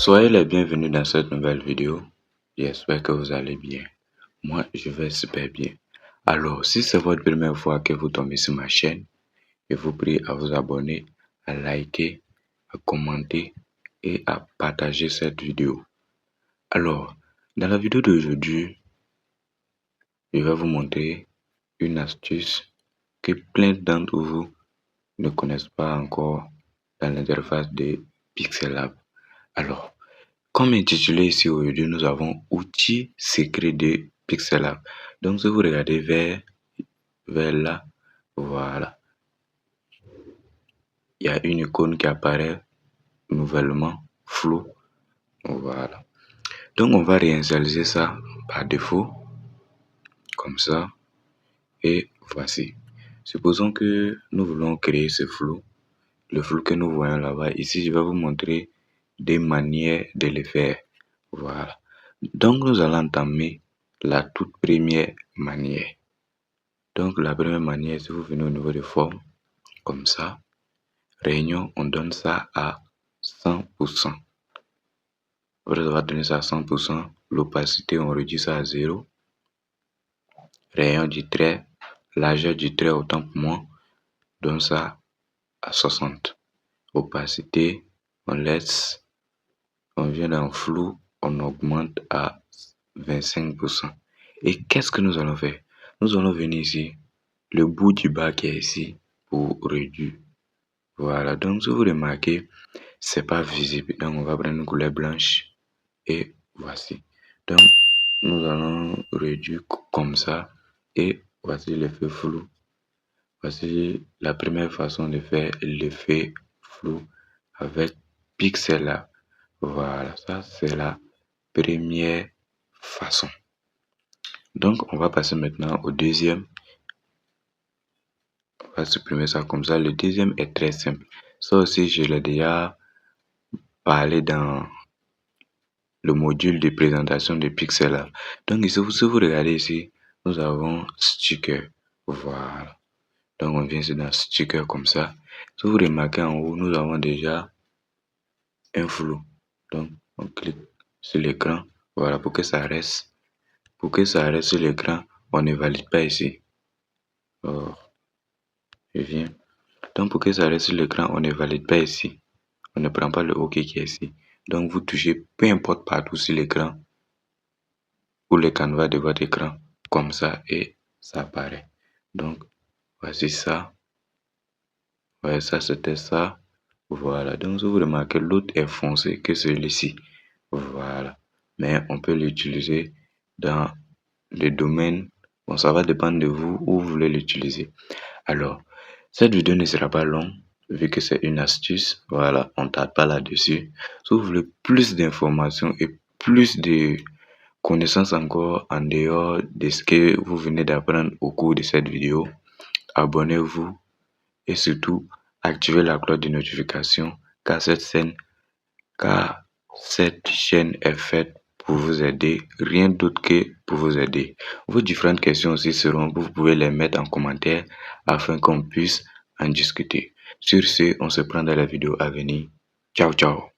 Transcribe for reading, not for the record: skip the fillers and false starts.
Soyez les bienvenus dans cette nouvelle vidéo. J'espère que vous allez bien. Moi, je vais super bien. Alors, si c'est votre première fois que vous tombez sur ma chaîne, je vous prie à vous abonner, à liker, à commenter et à partager cette vidéo. Alors, dans la vidéo d'aujourd'hui, je vais vous montrer une astuce que plein d'entre vous ne connaissent pas encore dans l'interface de Pixellab. Alors, comme intitulé ici aujourd'hui, nous avons outils secrets de Pixellab. Donc, si vous regardez vers là, voilà, il y a une icône qui apparaît nouvellement, flou. Voilà. Donc, on va réinitialiser ça par défaut, comme ça. Et voici. Supposons que nous voulons créer ce flou, le flou que nous voyons là-bas. Ici, je vais vous montrer des manières de le faire. Voilà. Donc, nous allons entamer la toute première manière. Donc, la première manière, si vous venez au niveau de forme, comme ça, réunion, on donne ça à 100%. Après avoir donné ça à 100%, l'opacité, on réduit ça à 0. Rayon du trait, largeur du trait, autant pour moi, donne ça à 60. Opacité, on laisse, on vient dans flou, on augmente à 25%. Et qu'est-ce que nous allons faire? Nous allons venir ici, le bout du bas qui est ici, pour réduire. Voilà, donc si vous remarquez, c'est pas visible. Donc on va prendre une couleur blanche et voici. Donc nous allons réduire comme ça et voici l'effet flou. Voici la première façon de faire l'effet flou avec Pixellab. Voilà, ça c'est la première façon. Donc on va passer maintenant au deuxième. On va supprimer ça comme ça. Le deuxième est très simple. Ça aussi, je l'ai déjà parlé dans le module de présentation de Pixellab. Donc ici, si vous regardez ici, nous avons sticker. Voilà. Donc on vient ici dans sticker comme ça. Si vous remarquez en haut, nous avons déjà un flou. Donc on clique sur l'écran. Voilà, pour que ça reste. Pour que ça reste sur l'écran, on ne valide pas ici. Alors, je viens. Donc pour que ça reste sur l'écran, on ne valide pas ici. On ne prend pas le OK qui est ici. Donc vous touchez peu importe partout sur l'écran ou le canevas de votre écran comme ça et ça apparaît. Donc voici ça. Ouais, ça c'était ça. Voilà. Donc si vous remarquez, l'autre est foncé que celui-ci. Voilà. Mais on peut l'utiliser dans le domaine. Bon, ça va dépendre de vous où vous voulez l'utiliser. Alors, cette vidéo ne sera pas longue vu que c'est une astuce. Voilà, on ne tarde pas là-dessus. Si vous voulez plus d'informations et plus de connaissances encore en dehors de ce que vous venez d'apprendre au cours de cette vidéo, abonnez-vous et surtout activez la cloche de notification car cette chaîne est faite pour vous aider, rien d'autre que pour vous aider. Vos différentes questions aussi seront, vous pouvez les mettre en commentaire afin qu'on puisse en discuter. Sur ce, on se prend dans la vidéo à venir. Ciao, ciao.